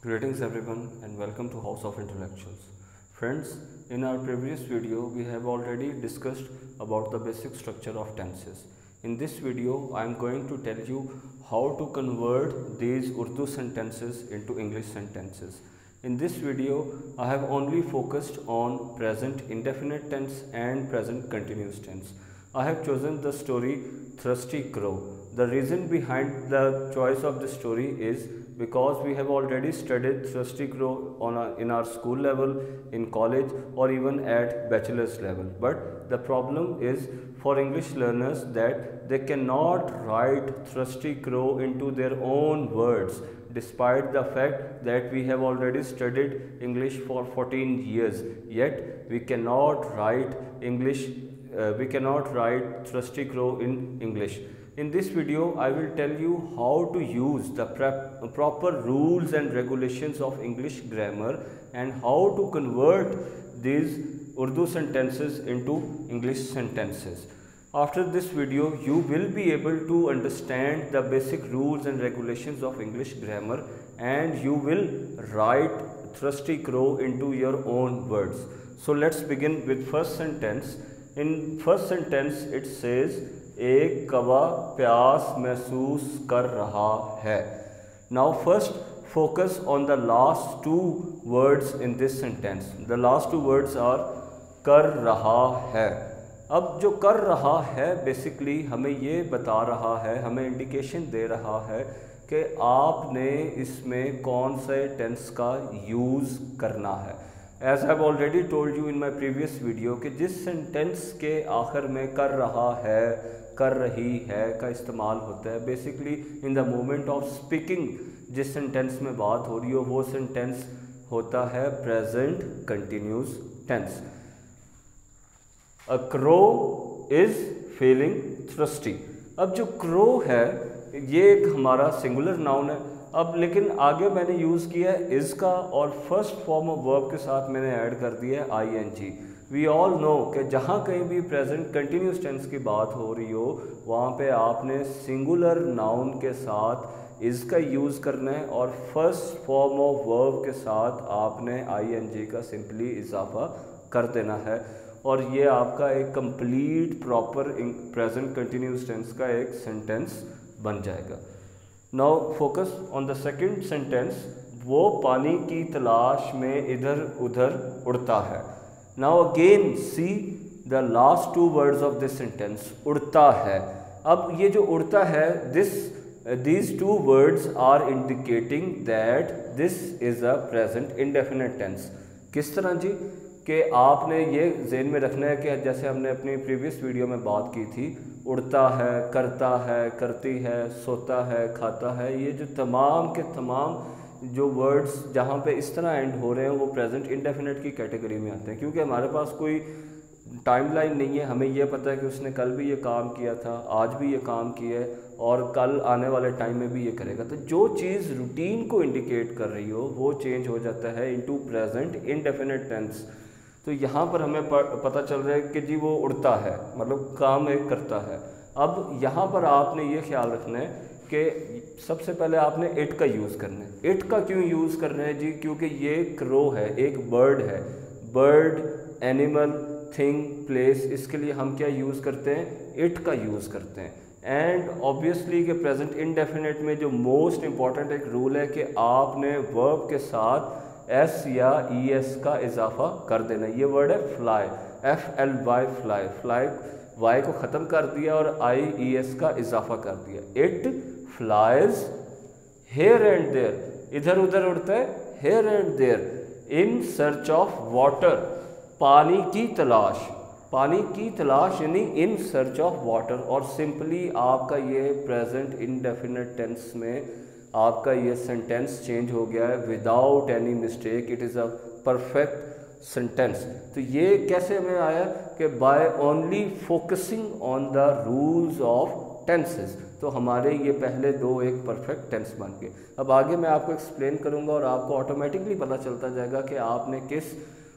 Greetings everyone and welcome to House of Intellectuals. Friends, in our previous video we have already discussed about the basic structure of tenses. In this video I am going to tell you how to convert these Urdu sentences into English sentences. In this video I have only focused on present indefinite tense and present continuous tense. I have chosen the story Thirsty Crow. The reason behind the choice of this story is because we have already studied Thirsty Crow in our school level, in college, or even at bachelor's level. But the problem is for English learners that they cannot write Thirsty Crow into their own words, despite the fact that we have already studied English for 14 years. Yet we cannot write Thirsty Crow in English. In this video, I will tell you how to use the proper rules and regulations of English grammar and how to convert these Urdu sentences into English sentences. After this video, you will be able to understand the basic rules and regulations of English grammar and you will write Thirsty Crow into your own words. So let's begin with first sentence. In first sentence, it says, एक कौवा प्यास महसूस कर रहा है. Now first focus on the last two words in this sentence. The last two words are कर रहा है. अब जो कर रहा है बेसिकली हमें ये बता रहा है, हमें इंडिकेशन दे रहा है कि आपने इसमें कौन से टेंस का यूज़ करना है. As I have already told you in my previous video कि जिस सेंटेंस के आखिर में कर रहा है, कर रही है का इस्तेमाल होता है basically in the moment of speaking. जिस सेंटेंस में बात हो रही हो वो सेंटेंस होता है present continuous tense. A crow is feeling thirsty. अब जो क्रो है ये एक हमारा सिंगुलर नाउन है. अब लेकिन आगे मैंने यूज़ किया है इज़ का और फर्स्ट फॉर्म ऑफ वर्ब के साथ मैंने ऐड कर दिया है आईएनजी. वी ऑल नो कि जहाँ कहीं भी प्रेजेंट कंटिन्यूस टेंस की बात हो रही हो वहाँ पे आपने सिंगुलर नाउन के साथ इज़ का यूज़ करना है और फर्स्ट फॉर्म ऑफ वर्ब के साथ आपने आईएनजी का सिंपली इजाफा कर देना है और ये आपका एक complete proper present continuous tense का एक सेंटेंस बन जाएगा. Now focus on the second sentence. वो पानी की तलाश में इधर उधर उड़ता है. Now again see the last two words of this sentence. उड़ता है. अब ये जो उड़ता है these two words are indicating that this is a present indefinite tense. किस तरह जी कि आपने ये ज़हन में रखना है कि जैसे हमने अपनी प्रीवियस वीडियो में बात की थी, उड़ता है, करता है, करती है, सोता है, खाता है, ये जो तमाम के तमाम जो वर्ड्स जहाँ पे इस तरह एंड हो रहे हैं वो प्रेजेंट इंडेफिनिट की कैटेगरी में आते हैं. क्योंकि हमारे पास कोई टाइमलाइन नहीं है. हमें ये पता है कि उसने कल भी ये काम किया था, आज भी ये काम किया है और कल आने वाले टाइम में भी ये करेगा. तो जो चीज़ रूटीन को इंडिकेट कर रही हो वो चेंज हो जाता है इनटू प्रेजेंट इंडेफिनिट टेंस. तो यहाँ पर हमें पता चल रहा है कि जी वो उड़ता है, मतलब काम एक करता है. अब यहाँ पर आपने ये ख्याल रखना है कि सबसे पहले आपने इट का यूज़ करना है. इट का क्यों यूज़ करना है जी? क्योंकि ये क्रो है, एक बर्ड है. बर्ड, एनिमल, थिंग, प्लेस, इसके लिए हम क्या यूज़ करते हैं? इट का यूज़ करते हैं. एंड ऑब्वियसली कि प्रेजेंट इनडेफिनिट में जो मोस्ट इम्पॉर्टेंट एक रूल है कि आपने वर्ब के साथ एस या ई एस का इजाफा कर देना. ये वर्ड है fly, FLY fly. Fly y को ख़त्म कर दिया और IES का इजाफा कर दिया. It flies here and there. इधर उधर उड़ता है, here and there. In search of water. पानी की तलाश. पानी की तलाश यानी इन सर्च ऑफ वाटर. और सिंपली आपका ये प्रेजेंट इनडेफिनिट टेंस में आपका ये सेंटेंस चेंज हो गया है without any mistake. It is a perfect sentence. तो ये कैसे हमें आया कि by only focusing on the rules of tenses. तो हमारे ये पहले दो एक परफेक्ट टेंस बन गए. अब आगे मैं आपको एक्सप्लेन करूँगा और आपको ऑटोमेटिकली पता चलता जाएगा कि आपने किस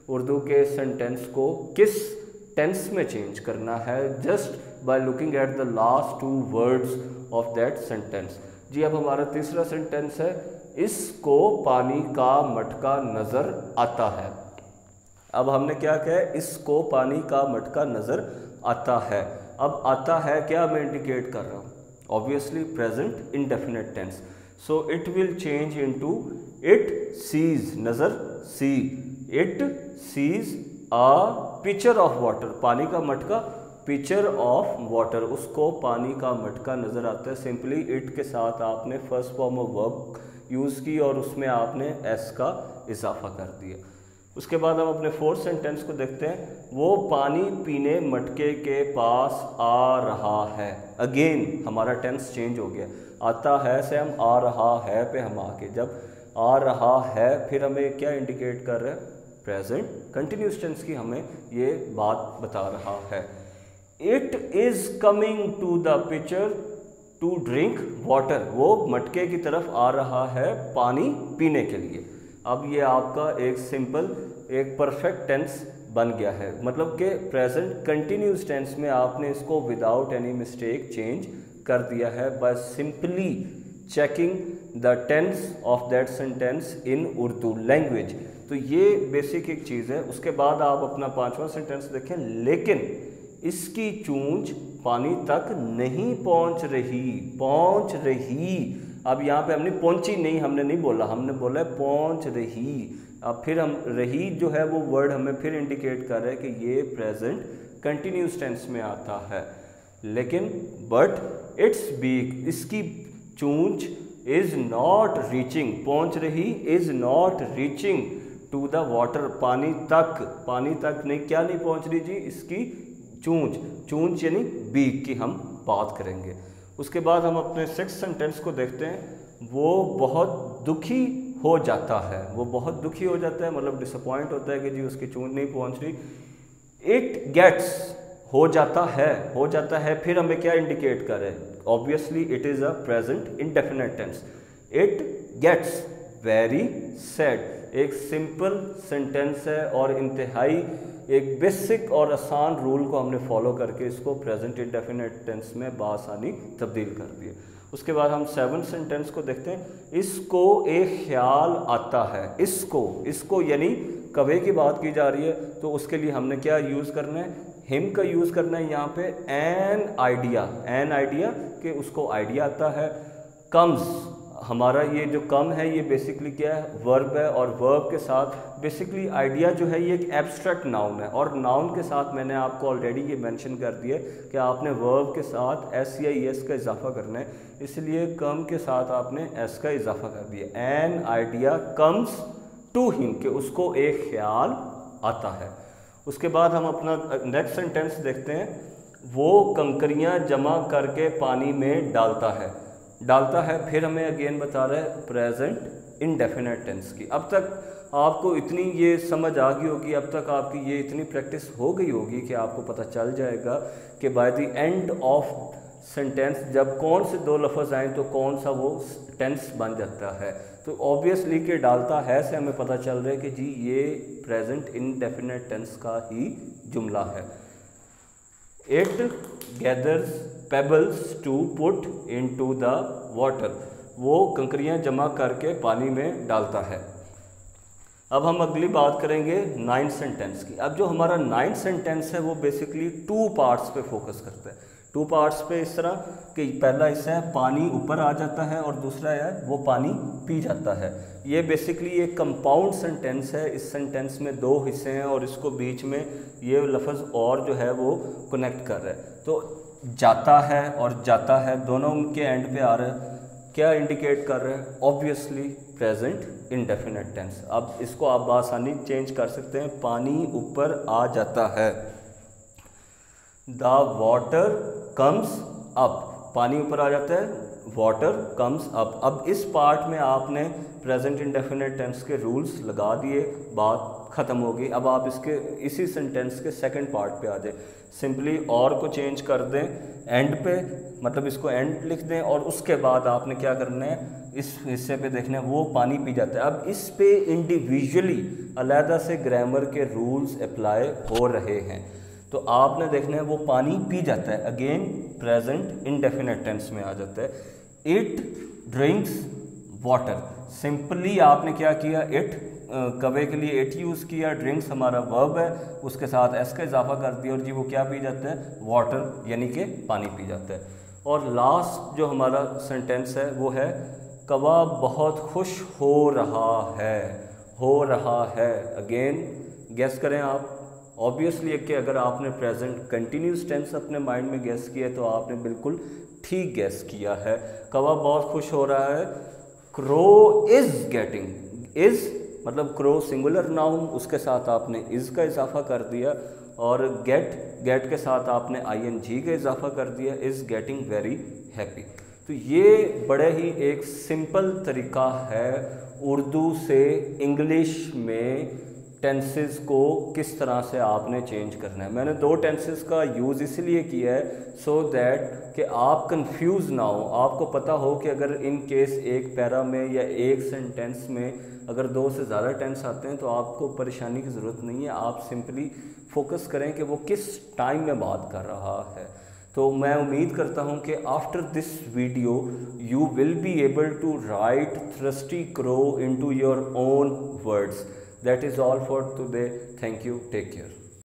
उर्दू के सेंटेंस को किस टेंस में चेंज करना है just by looking at the last two words of that sentence. जी अब हमारा तीसरा सेंटेंस है, इसको पानी का मटका नज़र आता है। अब हमने क्या कहा है, इसको पानी का मटका नज़र आता है। अब आता है क्या मैं इंडिकेट कर रहा हूँ, obviously present indefinite tense, so it will change into it sees, नज़र सी, it sees a picture of water, पानी का मटका पिक्चर ऑफ वाटर, उसको पानी का मटका नज़र आता है। सिंपली इट के साथ आपने first form of verb use की और उसमें आपने एस का इजाफा कर दिया। उसके बाद हम अपने फोर्थ सेंटेंस को देखते हैं, वो पानी पीने मटके के पास आ रहा है। अगेन हमारा टेंस चेंज हो गया, आता है से हम आ रहा है पे हम आके, जब आ रहा है फिर हमें क्या इंडिकेट कर रहा है, प्रेजेंट कंटिन्यूस टेंस की हमें ये बात बता रहा है। It is coming to the picture to drink water, वो मटके की तरफ आ रहा है पानी पीने के लिए। अब ये आपका एक सिंपल एक परफेक्ट टेंस बन गया है, मतलब कि प्रेजेंट कंटिन्यूस टेंस में आपने इसको विदाउट एनी मिस्टेक चेंज कर दिया है by simply checking the tense of that sentence in Urdu language. तो ये बेसिक एक चीज़ है। उसके बाद आप अपना पांचवा सेंटेंस देखें, लेकिन इसकी चूंच पानी तक नहीं पहुंच रही। अब यहाँ पे हमने पहुंची नहीं, हमने नहीं बोला, हमने बोला है पहुंच रही। अब फिर हम रही जो है वो वर्ड हमें फिर इंडिकेट कर रहा है कि ये प्रेजेंट कंटिन्यूस टेंस में आता है, लेकिन बट इट्स बीक, इसकी चूंच इज नॉट रीचिंग, पहुंच रही is not reaching to the water, पानी तक नहीं, क्या नहीं पहुंच रही जी, इसकी चूंच यानी बीक की हम बात करेंगे। उसके बाद हम अपने सिक्स्थ सेंटेंस को देखते हैं, वो बहुत दुखी हो जाता है, वो बहुत दुखी हो जाता है मतलब डिसअपॉइंट होता है कि जी उसकी चूंच नहीं पहुंच रही। इट गेट्स, हो जाता है फिर हमें क्या इंडिकेट कर रहे हैं, obviously it is a present indefinite tense, it gets very sad. एक सिंपल सेंटेंस है और इंतहाई एक बेसिक और आसान रूल को हमने फॉलो करके इसको प्रेजेंट इंडेफिनिट टेंस में बासानी तब्दील कर दिया। उसके बाद हम सेवंथ सेंटेंस को देखते हैं, इसको एक ख्याल आता है। इसको यानी कवे की बात की जा रही है, तो उसके लिए हमने क्या यूज़ करना है, हिम का यूज़ करना है यहाँ पे, एन आइडिया कि उसको आइडिया आता है। कम्स, हमारा ये जो कम है ये बेसिकली क्या है, वर्ब है, और वर्ब के साथ बेसिकली आइडिया जो है ये एक एब्स्ट्रैक्ट नाउन है, और नाउन के साथ मैंने आपको ऑलरेडी ये मेंशन कर दिया कि आपने वर्ब के साथ एस या एस का इजाफा करना है, इसलिए कम के साथ आपने एस का इजाफा कर दिया। An idea comes to him, कि उसको एक ख्याल आता है। उसके बाद हम अपना नेक्स्ट सेंटेंस देखते हैं, वो कंकरियाँ जमा करके पानी में डालता है, फिर हमें अगेन बता रहा है प्रेजेंट इंडेफिनिट टेंस की। अब तक आपको इतनी ये समझ आ गई होगी, अब तक आपकी ये इतनी प्रैक्टिस हो गई होगी कि आपको पता चल जाएगा कि by the end of sentence जब कौन से दो लफ्ज़ आएँ तो कौन सा वो टेंस बन जाता है। तो ऑब्वियसली कि डालता है से हमें पता चल रहा है कि जी ये प्रेजेंट इंडेफिनिट टेंस का ही जुमला है। It gathers pebbles to put into the water, वो कंकरियाँ जमा करके पानी में डालता है। अब हम अगली बात करेंगे नाइन्थ सेंटेंस की। अब जो हमारा नाइन्थ सेंटेंस है वो बेसिकली टू पार्ट्स पे फोकस करता है। टू पार्ट्स पे इस तरह कि पहला हिस्सा है पानी ऊपर आ जाता है और दूसरा है वो पानी पी जाता है। ये बेसिकली एक कंपाउंड सेंटेंस है, इस सेंटेंस में दो हिस्से हैं और इसको बीच में ये लफ्ज़ और जो है वो कनेक्ट कर रहा है। तो जाता है और जाता है दोनों उनके एंड पे आ रहा है, क्या इंडिकेट कर रहे हैं, ऑब्वियसली प्रेजेंट इंडेफिनिट टेंस। अब इसको आप आसानी चेंज कर सकते हैं, पानी ऊपर आ जाता है, द वाटर कम्स अप, पानी ऊपर आ जाता है, वाटर कम्स अप। अब इस पार्ट में आपने प्रेजेंट इंडेफिनिट टेंस के रूल्स लगा दिए, बात ख़त्म हो गई। अब आप इसके इसी सेंटेंस के सेकंड पार्ट पे आ जाए, सिंपली और को चेंज कर दें एंड पे, मतलब इसको एंड लिख दें और उसके बाद आपने क्या करना है, इस हिस्से पे देखना है वो पानी पी जाता है। अब इस पे इंडिविजुअली अलहदा से ग्रामर के रूल्स अप्लाई हो रहे हैं, तो आपने देखना है वो पानी पी जाता है, अगेन प्रेजेंट इंडेफिनिट टेंस में आ जाता है। It drinks water. सिंपली आपने क्या किया, इट कवे के लिए इट यूज़ किया, ड्रिंक्स हमारा वर्ब है, उसके साथ एस का इजाफा कर दिया और जी वो क्या पी जाता है, वाटर यानी कि पानी पी जाता है। और लास्ट जो हमारा सेंटेंस है वो है कवा बहुत खुश हो रहा है, हो रहा है। अगेन गेस करें आप, ऑब्वियसली कि अगर आपने प्रेजेंट कंटिन्यूस टेंस अपने माइंड में गेस किया तो आपने बिल्कुल ठीक गेस किया है। कवा बहुत खुश हो रहा है। क्रो इज़ गेटिंग, इज़ मतलब क्रो सिंगुलर नाउन, उसके साथ आपने इज़ का इजाफा कर दिया, और गेट के साथ आपने ing का इजाफा कर दिया, इज़ गेटिंग वेरी हैप्पी। तो ये बड़े ही एक सिंपल तरीका है उर्दू से इंग्लिश में टेंसेस को किस तरह से आपने चेंज करना है। मैंने 2 टेंसेस का यूज़ इसलिए किया है सो दैट कि आप कंफ्यूज ना हो, आपको पता हो कि अगर इन केस एक पैरा में या एक सेंटेंस में अगर 2 से ज़्यादा टेंस आते हैं तो आपको परेशानी की ज़रूरत नहीं है। आप सिंपली फोकस करें कि वो किस टाइम में बात कर रहा है। तो मैं उम्मीद करता हूं कि after this video you will be able to write thirsty crow into your own words. That is all for today. Thank you. Take care.